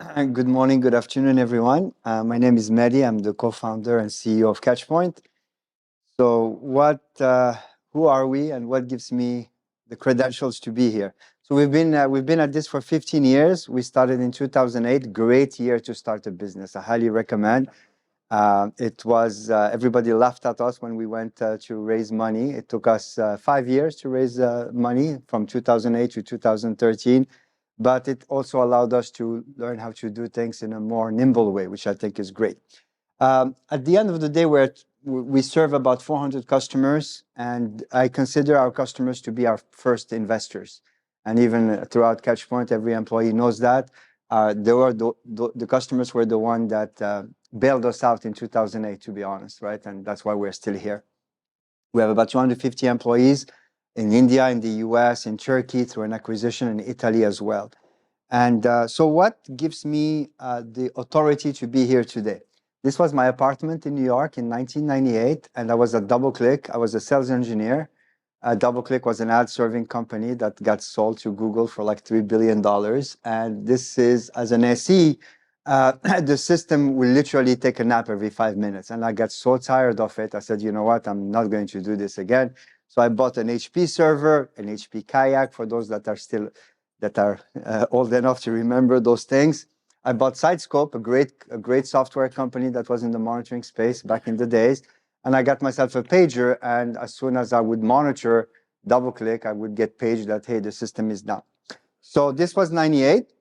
Good morning, good afternoon, everyone. My name is Mehdi. I'm the co-founder and CEO of Catchpoint. So, who are we, and what gives me the credentials to be here? So, we've been at this for 15 years. We started in 2008. Great year to start a business. I highly recommend. It was everybody laughed at us when we went to raise money. It took us 5 years to raise money from 2008 to 2013. But it also allowed us to learn how to do things in a more nimble way, which I think is great. At the end of the day, we serve about 400 customers, and I consider our customers to be our first investors. And even throughout Catchpoint, every employee knows that. The customers were the one that bailed us out in 2008, to be honest, right? And that's why we're still here. We have about 250 employees in India, in the US, in Turkey, through an acquisition in Italy as well. And so what gives me the authority to be here today? This was my apartment in New York in 1998, and I was at DoubleClick. I was a sales engineer. DoubleClick was an ad-serving company that got sold to Google for like $3 billion. And this is, as an SE, the system will literally take a nap every 5 minutes. And I got so tired of it. I said, you know what? I'm not going to do this again. So I bought an HP server, an HP Kayak, for those that are old enough to remember those things. I bought Sidescope, a great software company that was in the monitoring space back in the days. And I got myself a pager, and as soon as I would monitor DoubleClick, I would get paged that, hey, the system is down. So this was 98.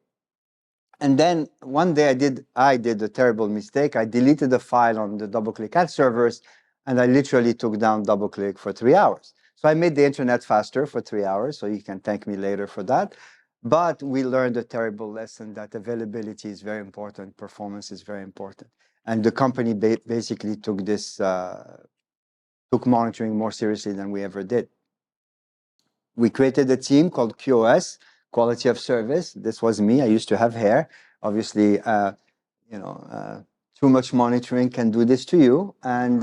And then one day I did a terrible mistake. I deleted the file on the DoubleClick ad servers, and I literally took down DoubleClick for 3 hours. So I made the internet faster for 3 hours, so you can thank me later for that. But we learned a terrible lesson that availability is very important, performance is very important. And the company basically took monitoring more seriously than we ever did. We created a team called QoS, Quality of Service. This was me. I used to have hair. Obviously, too much monitoring can do this to you. And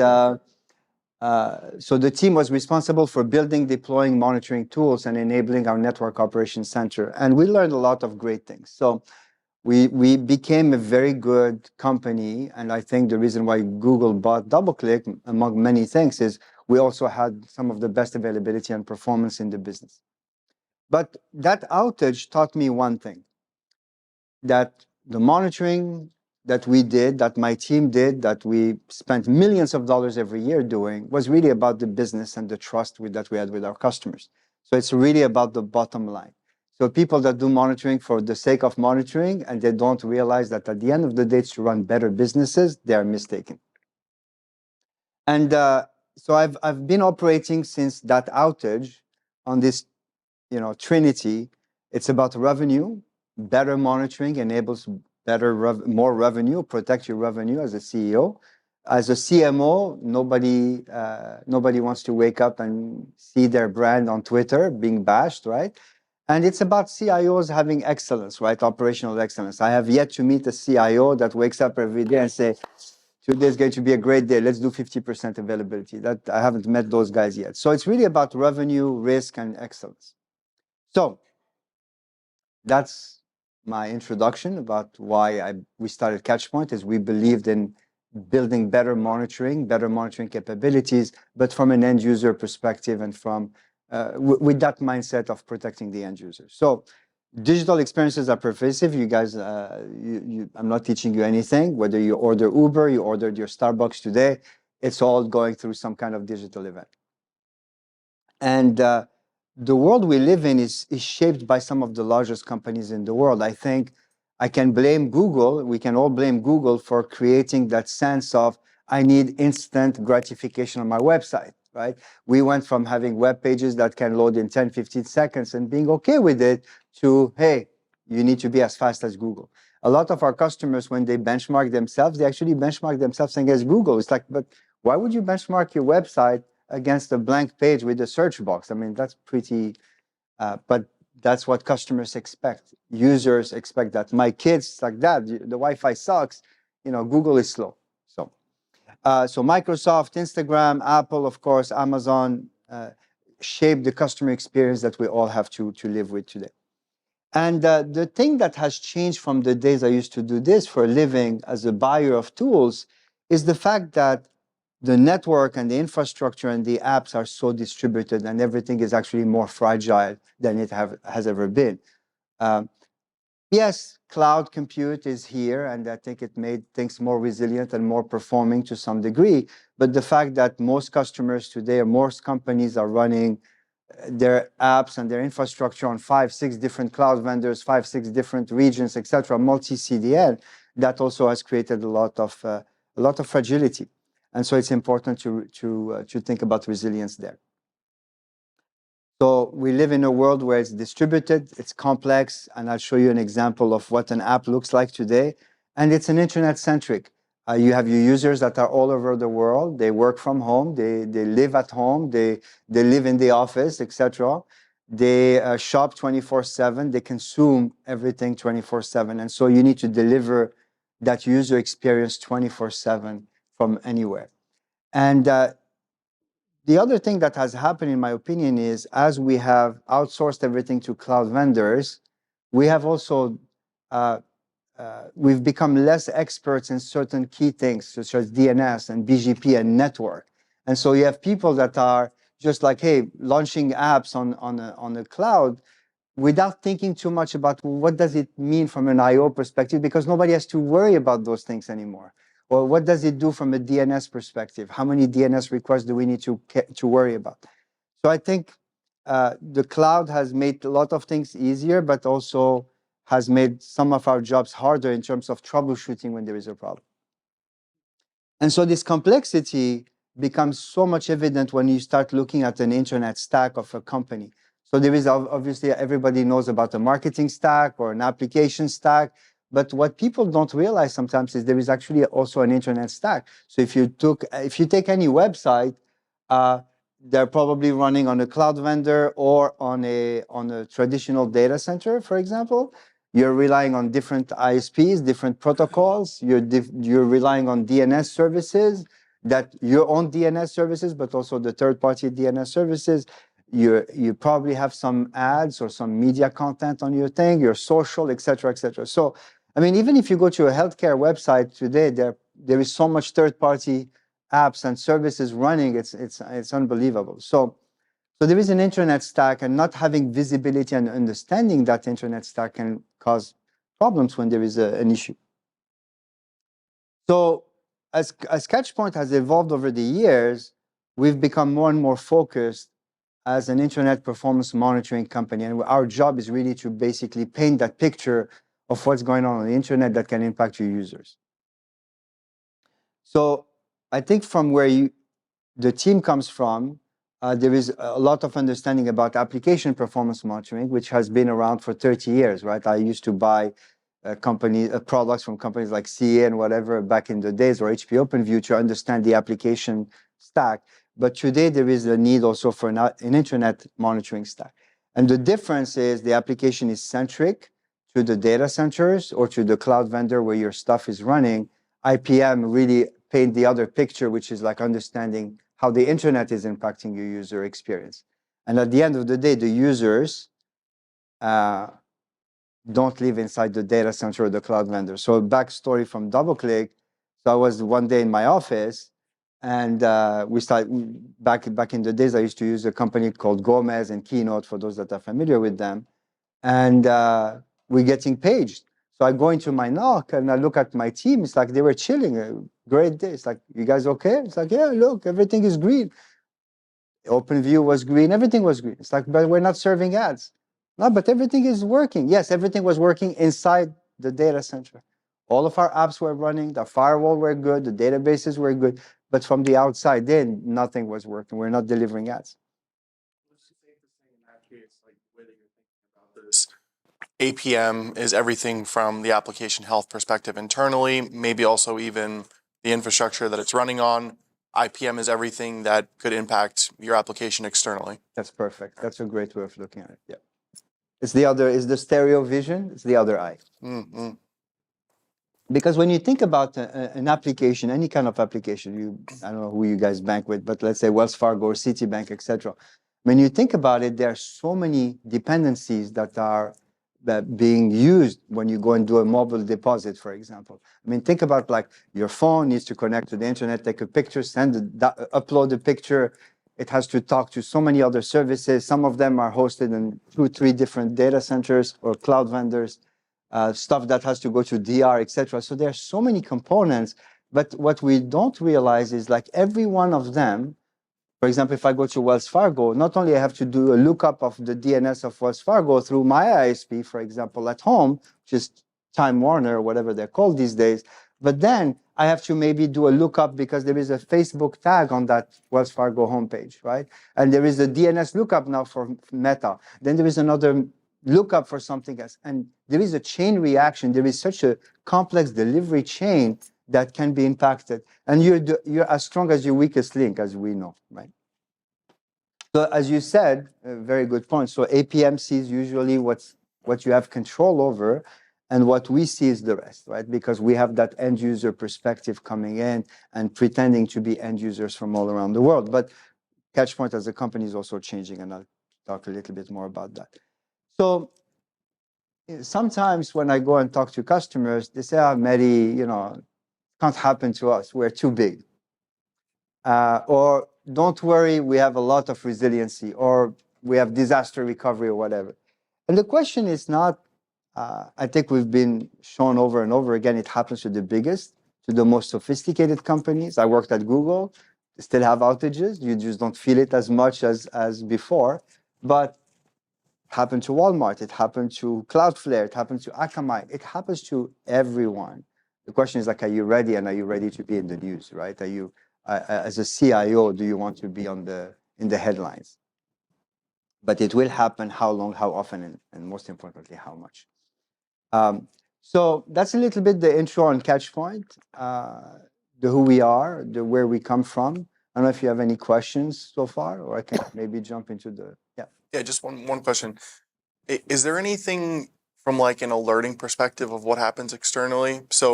so the team was responsible for building, deploying monitoring tools and enabling our network operations center. And we learned a lot of great things. So we became a very good company. And I think the reason why Google bought DoubleClick, among many things, is we also had some of the best availability and performance in the business. But that outage taught me one thing, that the monitoring that we did, that my team did, that we spent millions of dollars every year doing, was really about the business and the trust that we had with our customers. So it's really about the bottom line. So people that do monitoring for the sake of monitoring, and they don't realize that at the end of the day, it's to run better businesses, they are mistaken. And so I've been operating since that outage on this trinity. It's about revenue. Better monitoring enables more revenue, protect your revenue as a CEO. As a CMO, nobody wants to wake up and see their brand on Twitter being bashed, right? And it's about CIOs having excellence, right? Operational excellence. I have yet to meet a CIO that wakes up every day and say, today's going to be a great day. Let's do 50% availability. That I haven't met those guys yet. So it's really about revenue, risk, and excellence. So that's my introduction about why we started Catchpoint, is we believed in building better monitoring capabilities, but from an end user perspective and from with that mindset of protecting the end user. So digital experiences are pervasive. You guys, I'm not teaching you anything. Whether you order Uber, you ordered your Starbucks today, it's all going through some kind of digital event. And the world we live in is shaped by some of the largest companies in the world. I think I can blame Google. We can all blame Google for creating that sense of, I need instant gratification on my website, right? We went from having web pages that can load in 10, 15 seconds and being okay with it to, hey, you need to be as fast as Google. A lot of our customers, when they benchmark themselves, they actually benchmark themselves against Google. It's like, but why would you benchmark your website against a blank page with a search box? I mean, that's pretty, but that's what customers expect. Users expect that. My kids, like that, the Wi-Fi sucks, Google is slow. So Microsoft, Instagram, Apple, of course, Amazon, shape the customer experience that we all have to live with today. And the thing that has changed from the days I used to do this for a living as a buyer of tools is the fact that the network and the infrastructure and the apps are so distributed, and everything is actually more fragile than it has ever been. Um, yes, cloud compute is here, and I think it made things more resilient and more performing to some degree. But the fact that most customers today, or most companies are running their apps and their infrastructure on 5, 6 different cloud vendors, 5, 6 different regions, etc., multi-CDN, that also has created a lot of fragility. And so it's important to think about resilience there. So we live in a world where it's distributed, it's complex, and I'll show you an example of what an app looks like today. And it's an internet-centric. You have your users that are all over the world. They work from home. They live at home. They live in the office, etc. They shop 24/7. They consume everything 24/7. And so you need to deliver that user experience 24/7 from anywhere. And the other thing that has happened, in my opinion, is as we have outsourced everything to cloud vendors, we have also we've become less experts in certain key things, such as DNS and BGP and network. And so you have people that are just like, hey, launching apps on the cloud without thinking too much about what does it mean from an IO perspective, because nobody has to worry about those things anymore. Or what does it do from a DNS perspective? How many DNS requests do we need to worry about? So I think the cloud has made a lot of things easier, but also has made some of our jobs harder in terms of troubleshooting when there is a problem. And so this complexity becomes so much evident when you start looking at an internet stack of a company. So there is obviously, everybody knows about a marketing stack or an application stack, but what people don't realize sometimes is there is actually also an internet stack. So if you take any website, they're probably running on a cloud vendor or on a traditional data center, for example. You're relying on different ISPs, different protocols. You're relying on DNS services, that your own DNS services, but also the third-party DNS services. You probably have some ads or some media content on your thing, your social, et cetera, et cetera. So, I mean, even if you go to a healthcare website today, there is so much third-party apps and services running. It's unbelievable. So there is an internet stack, and not having visibility and understanding that internet stack can cause problems when there is an issue. So as Catchpoint has evolved over the years, we've become more and more focused as an internet performance monitoring company. And our job is really to basically paint that picture of what's going on the internet that can impact your users. So I think from where the team comes from, there is a lot of understanding about application performance monitoring, which has been around for 30 years, right? I used to buy products from companies like CA and whatever back in the days, or HP OpenView, to understand the application stack. But today there is a need also for an internet monitoring stack. And the difference is the application is centric to the data centers or to the cloud vendor where your stuff is running. IPM really paint the other picture, which is like understanding how the internet is impacting your user experience. And at the end of the day, the users don't live inside the data center or the cloud vendor. So a backstory from DoubleClick. So I was one day in my office, and we started, back in the days, I used to use a company called Gomez and Keynote, for those that are familiar with them. And we're getting paged. So I go into my NOC and I look at my team. It's like they were chilling. A great day. It's like, you guys okay? It's like, yeah, look, everything is green. OpenView was green. Everything was green. It's like, but we're not serving ads. No, but everything is working. Yes, everything was working inside the data center. All of our apps were running. The firewall were good. The databases were good. But from the outside in, nothing was working. We're not delivering ads. APM is everything from the application health perspective internally, maybe also even the infrastructure that it's running on. IPM is everything that could impact your application externally. That's perfect. That's a great way of looking at it. Yeah. It's the stereo vision. It's the other eye. Mm-hmm. Because when you think about an application, any kind of application, I don't know who you guys bank with, but let's say Wells Fargo or Citibank, etc. When you think about it, there are so many dependencies that are being used when you go and do a mobile deposit, for example. I mean, think about like your phone needs to connect to the internet, take a picture, upload the picture. It has to talk to so many other services. Some of them are hosted in 2-3 different data centers or cloud vendors, stuff that has to go to DR, etc. So there are so many components, but what we don't realize is like every one of them. For example, if I go to Wells Fargo, not only I have to do a lookup of the DNS of Wells Fargo through my ISP, for example, at home, which is Time Warner or whatever they're called these days, but then I have to maybe do a lookup because there is a Facebook tag on that Wells Fargo homepage, right? And there is a DNS lookup now for Meta. Then there is another lookup for something else. And there is a chain reaction. There is such a complex delivery chain that can be impacted. And you're as strong as your weakest link, as we know, right? So as you said, a very good point. So APM sees usually what you have control over, and what we see is the rest, right? Because we have that end user perspective coming in and pretending to be end users from all around the world. But Catchpoint as a company is also changing, and I'll talk a little bit more about that. So sometimes when I go and talk to customers, they say, Mehdi, can't happen to us. We're too big. Or don't worry, we have a lot of resiliency, or we have disaster recovery or whatever. And the question is not, I think we've been shown over and over again, it happens to the biggest, to the most sophisticated companies. I worked at Google, they still have outages. You just don't feel it as much as before. But it happened to Walmart, it happened to Cloudflare, it happened to Akamai, it happens to everyone. The question is like, are you ready, and are you ready to be in the news, right? Are you, as a CIO, do you want to be in the headlines? But it will happen. How long, how often, and most importantly, how much? So that's a little bit the intro on Catchpoint, the who we are, the where we come from. I don't know if you have any questions so far, or I can maybe jump into the, Yeah, just one question. Is there anything from like an alerting perspective of what happens externally? So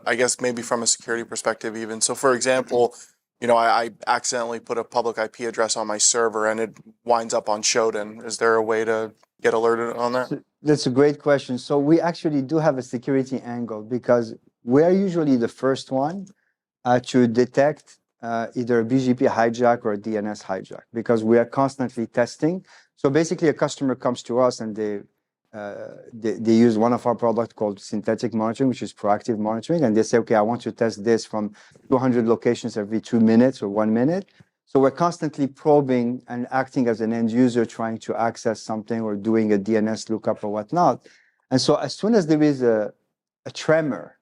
I guess maybe from a security perspective even. So for example, I accidentally put a public IP address on my server and it winds up on Shodan. Is there a way to get alerted on that? That's a great question. So we actually do have a security angle, because we're usually the first one to detect either a BGP hijack or a DNS hijack, because we are constantly testing. So basically, a customer comes to us and they use one of our products called synthetic monitoring, which is proactive monitoring, and they say, okay, I want to test this from 200 locations every 2 minutes or 1 minute. So we're constantly probing and acting as an end user, trying to access something or doing a DNS lookup or whatnot. And so as soon as there is a tremor,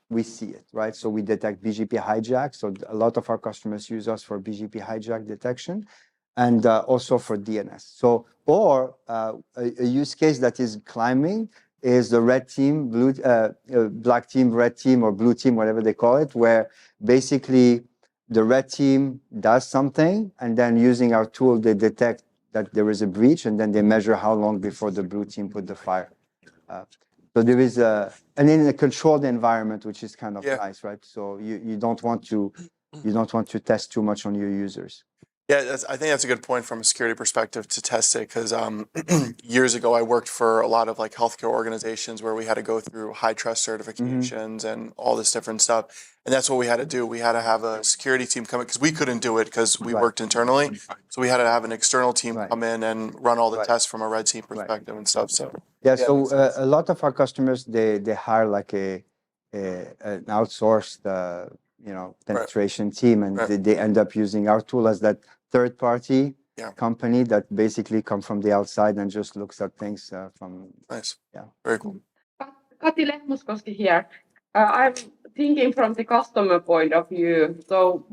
we see it, right? So we detect BGP hijack. So a lot of our customers use us for BGP hijack detection, and also for DNS. So, or a use case that is climbing is the red team, black team, red team, or blue team, whatever they call it, where basically the red team does something, and then using our tool, they detect that there is a breach, and then they measure how long before the blue team put the fire. So there is and in a controlled environment, which is kind of nice, right? So you don't want to test too much on your users. Yeah, I think that's a good point from a security perspective to test it, because years ago I worked for a lot of like healthcare organizations where we had to go through high trust certifications and all this different stuff, and that's what we had to do. We had to have a security team come in, because we couldn't do it because we worked internally, so we had to have an external team come in and run all the tests from a red team perspective and stuff. So so a lot of our customers, they hire like an outsourced penetration team, and they end up using our tool as that third-party company that basically come from the outside and just looks at things from. Nice. Yeah. Very cool. Kati Lehmuskoski here. I'm thinking from the customer point of view. So,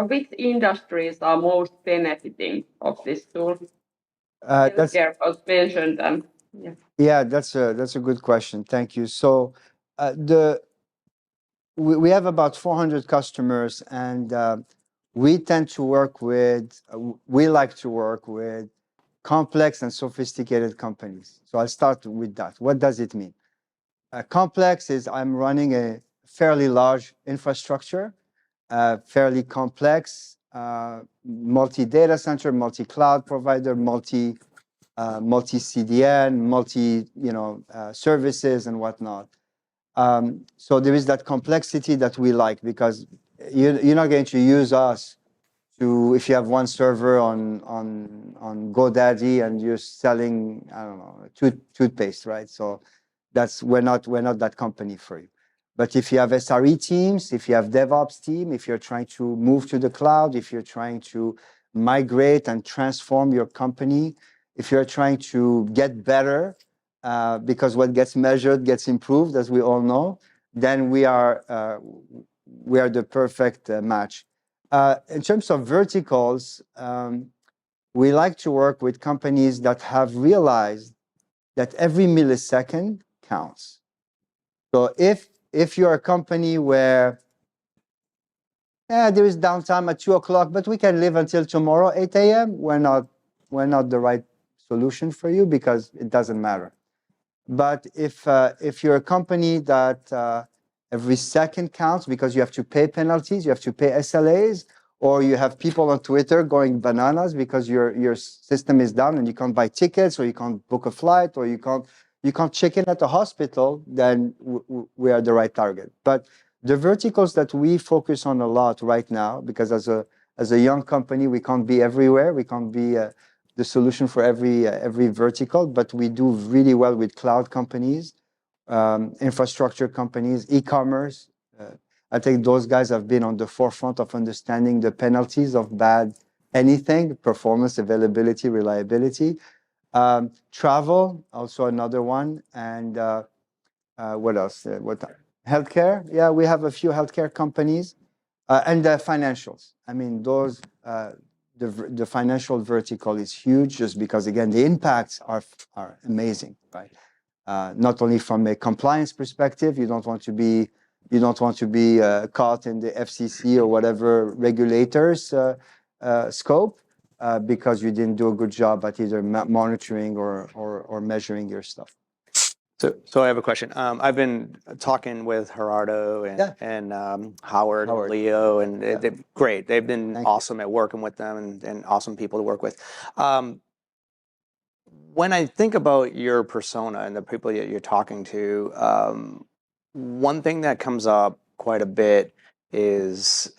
which industries are most benefiting of this tool? Healthcare was mentioned. That's a good question. Thank you. So, we have about 400 customers, and we tend to work with, we like to work with complex and sophisticated companies. So I'll start with that. What does it mean? Complex is I'm running a fairly large infrastructure, fairly complex, multi-data center, multi-cloud provider, multi-CDN, services and whatnot. So there is that complexity that we like, because you're not going to use us if you have one server on GoDaddy and you're selling, I don't know, toothpaste, right? So we're not that company for you. But if you have SRE teams, if you have DevOps team, if you're trying to move to the cloud, if you're trying to migrate and transform your company, if you're trying to get better, because what gets measured gets improved, as we all know, then we are the perfect match. In terms of verticals, we like to work with companies that have realized that every millisecond counts. So if you're a company where there is downtime at 2 o'clock, but we can live until tomorrow, 8 a.m., we're not the right solution for you, because it doesn't matter. But if you're a company that every second counts, because you have to pay penalties, you have to pay SLAs, or you have people on Twitter going bananas because your system is down and you can't buy tickets, or you can't book a flight, or you can't check in at the hospital, then we are the right target. But the verticals that we focus on a lot right now, because as a young company, we can't be everywhere. We can't be the solution for every vertical, but we do really well with cloud companies, infrastructure companies, e-commerce. I think those guys have been on the forefront of understanding the penalties of bad anything, performance, availability, reliability. Travel, also another one. And what else? Healthcare. Yeah, we have a few healthcare companies. And the financials. I mean, those, the financial vertical is huge, just because, again, the impacts are amazing, right? Not only from a compliance perspective, you don't want to be caught in the FCC or whatever regulators scope, because you didn't do a good job at either monitoring or measuring your stuff. So I have a question. I've been talking with Gerardo and Howard, Leo, and they're great. They've been awesome at working with them, and awesome people to work with. When I think about your persona and the people that you're talking to, one thing that comes up quite a bit is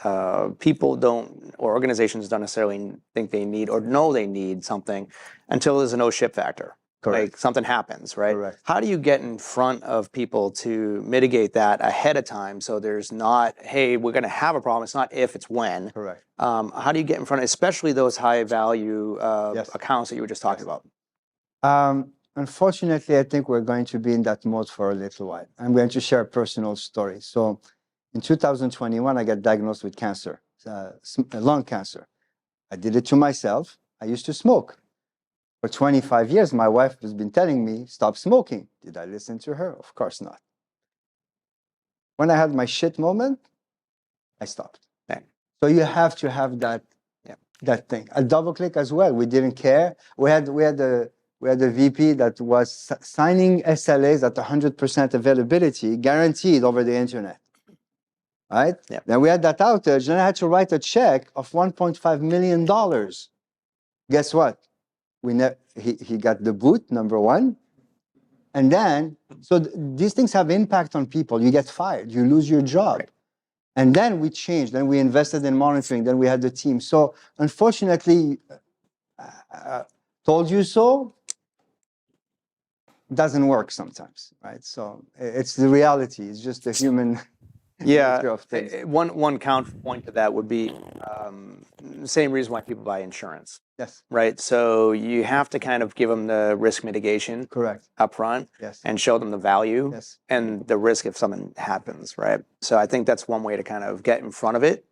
people don't, or organizations don't necessarily think they need or know they need something until there's a no ship factor. Correct. Like something happens, right? Correct. How do you get in front of people to mitigate that ahead of time, so there's not, hey, we're going to have a problem. It's not if, it's when. Correct. How do you get in front of, especially those high value accounts that you were just talking about? Unfortunately, I think we're going to be in that mode for a little while. I'm going to share a personal story. So in 2021, I got diagnosed with cancer, lung cancer. I did it to myself. I used to smoke. For 25 years, my wife has been telling me, stop smoking. Did I listen to her? Of course not. When I had my shit moment, I stopped. Okay. So you have to have that thing. A double click as well. We didn't care. We had a VP that was signing SLAs at 100% availability, guaranteed over the internet. Right? Yeah. Then we had that outage, and I had to write a check of $1.5 million. Guess what? He got the boot, number one. And then, so these things have impact on people. You get fired, you lose your job. Right. And then we changed, then we invested in monitoring, then we had the team. So unfortunately, told you so, doesn't work sometimes, right? So it's the reality, it's just the human nature of things. One counterpoint to that would be the same reason why people buy insurance. Yes. Right. So you have to kind of give them the risk mitigation up front and show them the value and the risk if something happens. Right. So I think that's one way to kind of get in front of it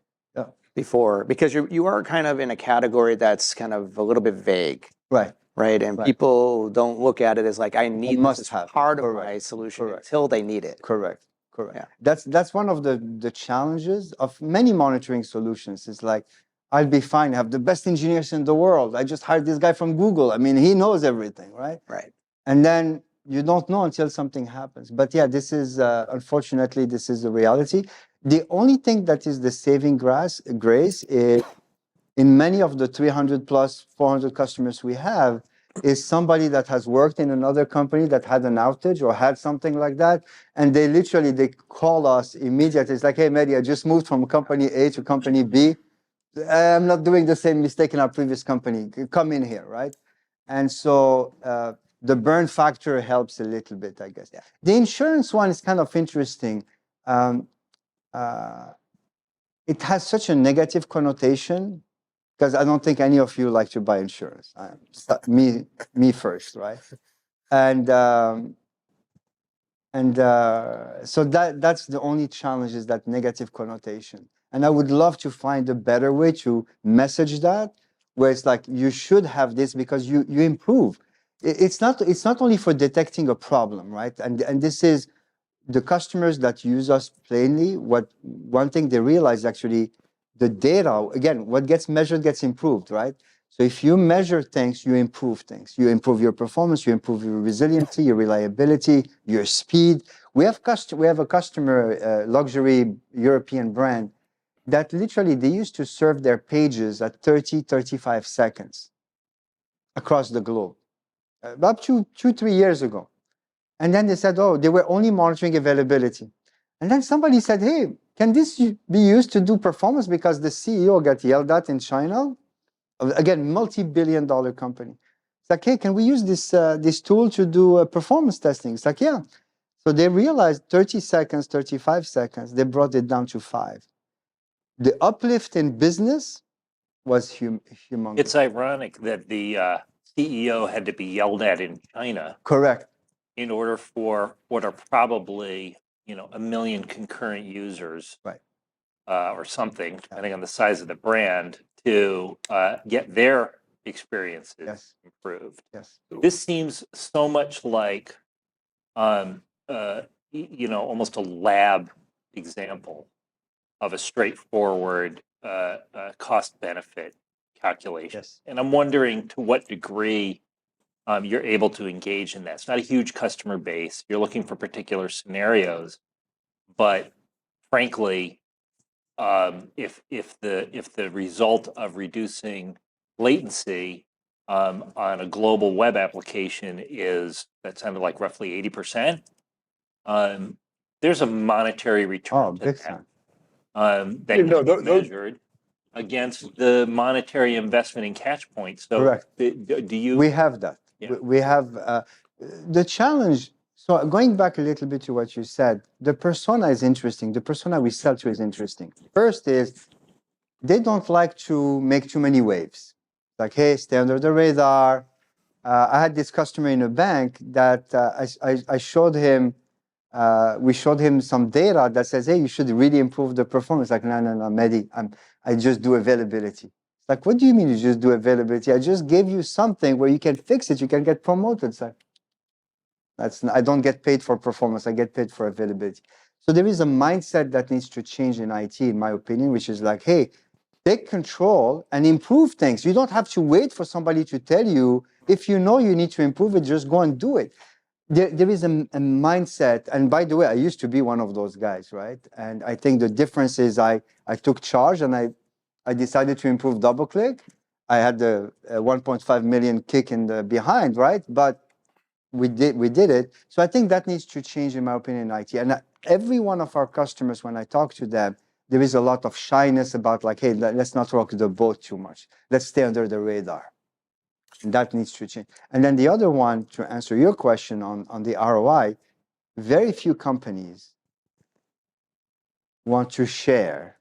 before, because you are kind of in a category that's kind of a little bit vague. Right. Right. And people don't look at it as like, I need this as part of my solution until they need it. Correct. Correct. Yeah. That's one of the challenges of many monitoring solutions. It's like, I'll be fine. I have the best engineers in the world. I just hired this guy from Google. I mean, he knows everything, right? Right. And then you don't know until something happens. But yeah, this is, unfortunately, this is the reality. The only thing that is the saving grace is in many of the 300 plus 400 customers we have, is somebody that has worked in another company that had an outage or had something like that, and they call us immediately. It's like, hey, Mehdi, I just moved from company A to company B. I'm not doing the same mistake in our previous company. Come in here, right? And so the burn factor helps a little bit, I guess. Yeah. The insurance one is kind of interesting. It has such a negative connotation because I don't think any of you like to buy insurance. Me first, right? And so that's the only challenge, is that negative connotation. And I would love to find a better way to message that, where it's like, you should have this because you improve. It's not only for detecting a problem, right? And this is the customers that use us plainly. One thing they realize, actually, the data, again, what gets measured gets improved, right? So if you measure things, you improve things. You improve your performance, you improve your resiliency, your reliability, your speed. We have a customer, luxury European brand, that literally they used to serve their pages at 30, 35 seconds across the globe, up to 3 years ago. And then they said, oh, they were only monitoring availability. And then somebody said, hey, can this be used to do performance? Because the CEO got yelled at in China. Again, multi-billion-dollar company. It's like, hey, can we use this tool to do performance testing? It's like, yeah. So they realized 30 seconds, 35 seconds, they brought it down to 5. The uplift in business was humongous. It's ironic that the CEO had to be yelled at in China. Correct. In order for what are probably, 1 million concurrent users, right, or something, depending on the size of the brand, to get their experiences improved. Yes. This seems so much like, almost a lab example of a straightforward cost-benefit calculation. Yes. And I'm wondering to what degree you're able to engage in that. It's not a huge customer base. You're looking for particular scenarios, but frankly, if the result of reducing latency on a global web application is, that sounded like roughly 80%, there's a monetary return to that that can be measured against the monetary investment in Catchpoint. So, correct. Do you? We have that. Yeah. We have the challenge. So going back a little bit to what you said, the persona is interesting. The persona we sell to is interesting. First is, they don't like to make too many waves. Like, hey, stay under the radar. I had this customer in a bank that I showed him. We showed him some data that says, hey, you should really improve the performance. Like, no, Mehdi, I just do availability. It's like, what do you mean you just do availability? I just gave you something where you can fix it. You can get promoted. It's like, I don't get paid for performance. I get paid for availability. So there is a mindset that needs to change in IT, in my opinion, which is like, hey, take control and improve things. You don't have to wait for somebody to tell you. If you know you need to improve it, just go and do it. There is a mindset, and by the way, I used to be one of those guys, right? And I think the difference is I took charge and I decided to improve DoubleClick. I had the 1.5 million kick in the behind, right? But we did it. So I think that needs to change, in my opinion, in IT. And every one of our customers, when I talk to them, there is a lot of shyness about like, hey, let's not rock the boat too much. Let's stay under the radar. And that needs to change. And then the other one, to answer your question on the ROI, very few companies want to share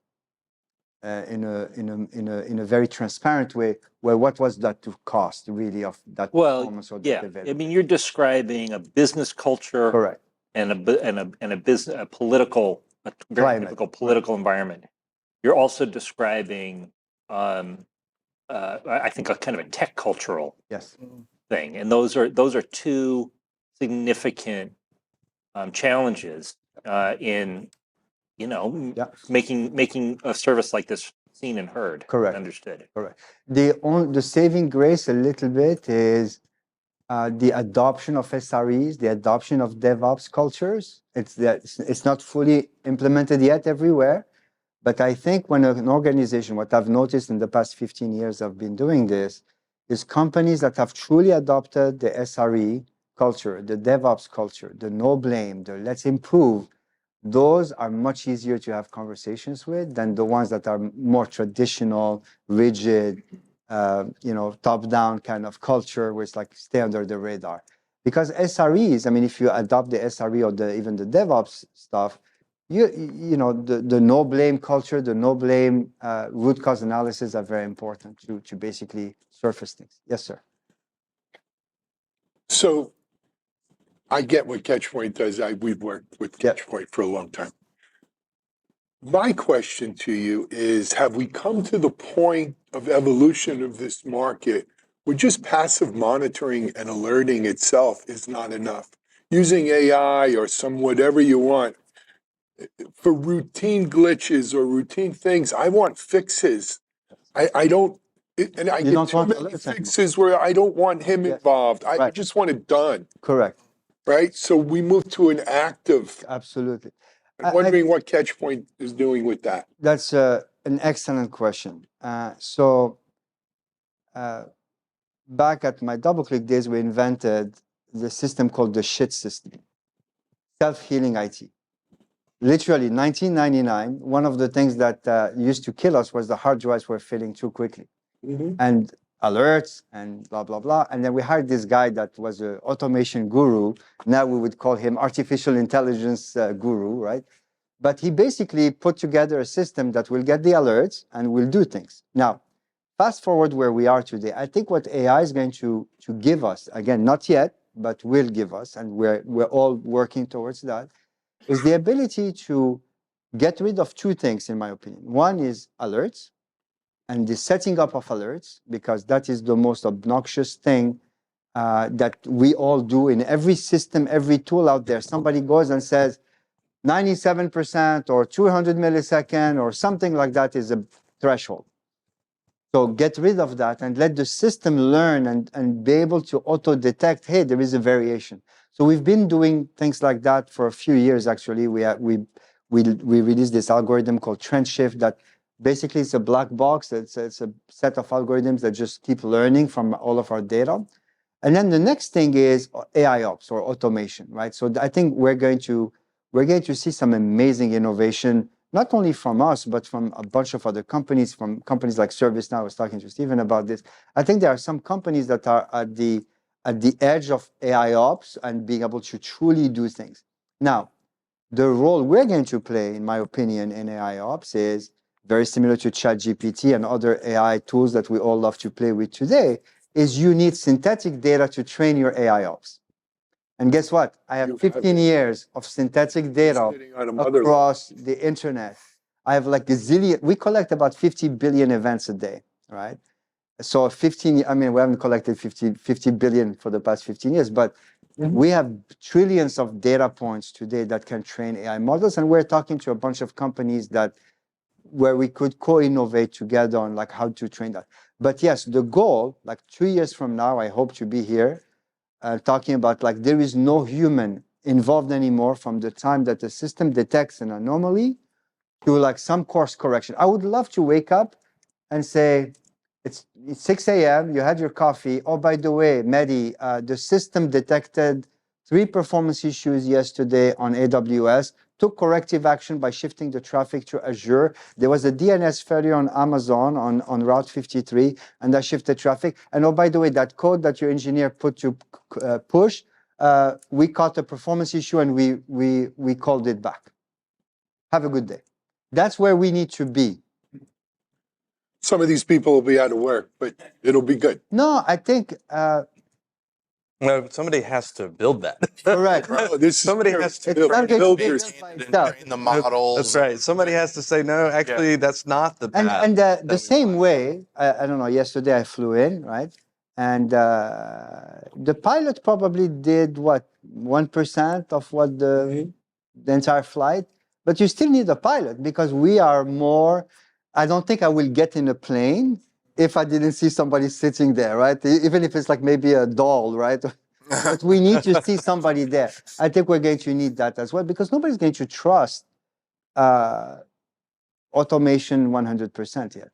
in a very transparent way, where what was that to cost really of that performance or that development. I mean, you're describing a business culture, correct, and a political, a very climate, difficult political environment. You're also describing, I think, a kind of a tech cultural thing, and those are two significant challenges in making a service like this seen and heard. Correct. Understood. Correct. The saving grace a little bit is the adoption of SREs, the adoption of DevOps cultures. It's not fully implemented yet everywhere, but I think when an organization, what I've noticed in the past 15 years I've been doing this, is companies that have truly adopted the SRE culture, the DevOps culture, the no blame, the let's improve. Those are much easier to have conversations with than the ones that are more traditional, rigid, top-down kind of culture, where it's like stay under the radar. Because SREs, I mean, if you adopt the SRE or even the DevOps stuff, the no blame culture, the no blame root cause analysis are very important to basically surface things. Yes, sir. So I get what Catchpoint does. We've worked with Catchpoint for a long time. My question to you is, have we come to the point of evolution of this market where just passive monitoring and alerting itself is not enough? Using AI or some whatever you want for routine glitches or routine things, I want fixes. I don't, and I get too many fixes where I don't want him involved. I just want it done. Correct. Right? So we move to an active. Absolutely. I'm wondering what Catchpoint is doing with that. That's an excellent question. Back at my DoubleClick days, we invented the system called the shit system, self-healing IT. Literally, 1999, one of the things that used to kill us was the hard drives were filling too quickly. And alerts and blah, blah, blah. And then we hired this guy that was an automation guru. Now we would call him artificial intelligence guru, right? But he basically put together a system that will get the alerts and will do things. Now, fast forward where we are today, I think what AI is going to give us, again, not yet, but will give us, and we're all working towards that, is the ability to get rid of two things, in my opinion. One is alerts, and the setting up of alerts, because that is the most obnoxious thing that we all do in every system, every tool out there. Somebody goes and says 97% or 200 millisecond or something like that is a threshold. So get rid of that and let the system learn and be able to auto-detect, hey, there is a variation. So we've been doing things like that for a few years, actually. We released this algorithm called trend shift that basically it's a black box. It's a set of algorithms that just keep learning from all of our data. And then the next thing is AI ops or automation, right? So I think we're going to see some amazing innovation, not only from us, but from a bunch of other companies, from companies like ServiceNow. I was talking to Stephen about this. I think there are some companies that are at the edge of AI ops and being able to truly do things. Now, the role we're going to play, in my opinion, in AI ops is very similar to ChatGPT and other AI tools that we all love to play with today, is you need synthetic data to train your AI ops. And guess what? I have 15 years of synthetic data across the internet. I have like a zillion, we collect about 50 billion events a day, right? So we haven't collected 50 billion for the past 15 years, but we have trillions of data points today that can train AI models. And we're talking to a bunch of companies where we could co-innovate together on like how to train that. But yes, the goal, like 2 years from now, I hope to be here talking about like there is no human involved anymore from the time that the system detects an anomaly to like some course correction. I would love to wake up and say, it's 6 a.m., you had your coffee. Oh, by the way, Mehdi, the system detected 3 performance issues yesterday on AWS, took corrective action by shifting the traffic to Azure. There was a DNS failure on Amazon on Route 53, and I shifted traffic. And oh, by the way, that code that your engineer put to push, we caught a performance issue and we called it back. Have a good day. That's where we need to be. Some of these people will be out of work, but it'll be good. No, I think... no, somebody has to build that. Correct. Somebody has to build the models. That's right. Somebody has to say, no, actually, that's not the path. And the same way, I don't know, yesterday I flew in, right? And the pilot probably did, what, 1% of what the entire flight? But you still need a pilot because we are more... I don't think I will get in a plane if I didn't see somebody sitting there, right? Even if it's like maybe a doll, right? But we need to see somebody there. I think we're going to need that as well because nobody's going to trust automation 100% yet.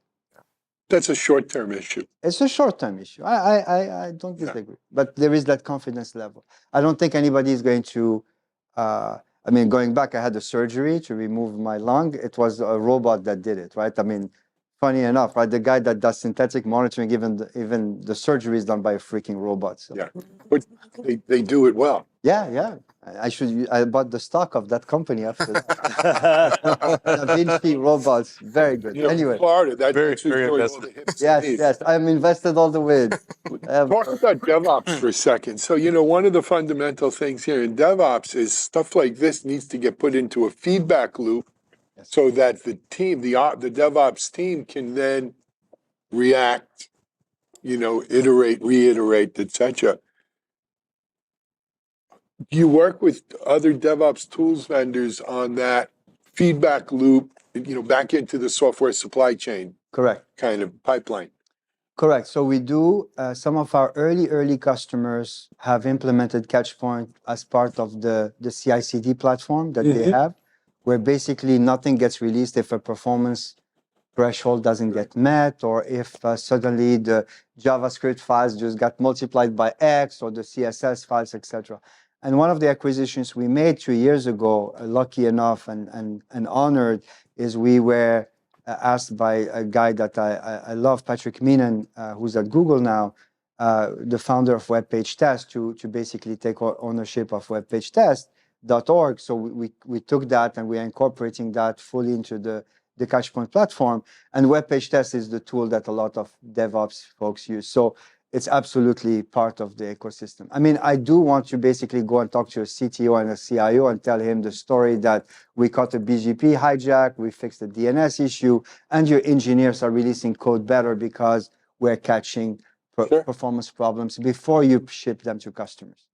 That's a short-term issue. It's a short-term issue. I don't disagree, but there is that confidence level. I don't think anybody is going to. I mean, going back, I had a surgery to remove my lung. It was a robot that did it, right? I mean, funny enough, right? The guy that does synthetic monitoring, even the surgery is done by a freaking robot. So. Yeah, but they do it well. Yeah. I bought the stock of that company after that. Da Vinci robots, very good. You know, Anyway, Florida, that's Very who's doing all invested. the hips. yes, I'm invested all the way. Talk about DevOps for a second. So, one of the fundamental things here in DevOps is stuff like this needs to get put into a feedback loop so that the team, the DevOps team can then react, iterate, reiterate, etc. Do you work with other DevOps tools vendors on that feedback loop, back into the software supply chain? Correct. Kind of pipeline. Correct. So we do, some of our early customers have implemented Catchpoint as part of the CI/CD platform that they have, where basically nothing gets released if a performance threshold doesn't get met, or if suddenly the JavaScript files just got multiplied by X, or the CSS files, etc. And one of the acquisitions we made 2 years ago, lucky enough and honored, is we were asked by a guy that I love, Patrick Meenan, who's at Google now, the founder of Web Page Test, to basically take ownership of webpagetest.org. So we took that and we're incorporating that fully into the Catchpoint platform. And Web Page Test is the tool that a lot of DevOps folks use. So it's absolutely part of the ecosystem. I mean, I do want to basically go and talk to a CTO and a CIO and tell him the story that we caught a BGP hijack, we fixed the DNS issue, and your engineers are releasing code better because we're catching performance problems before you ship them to customers.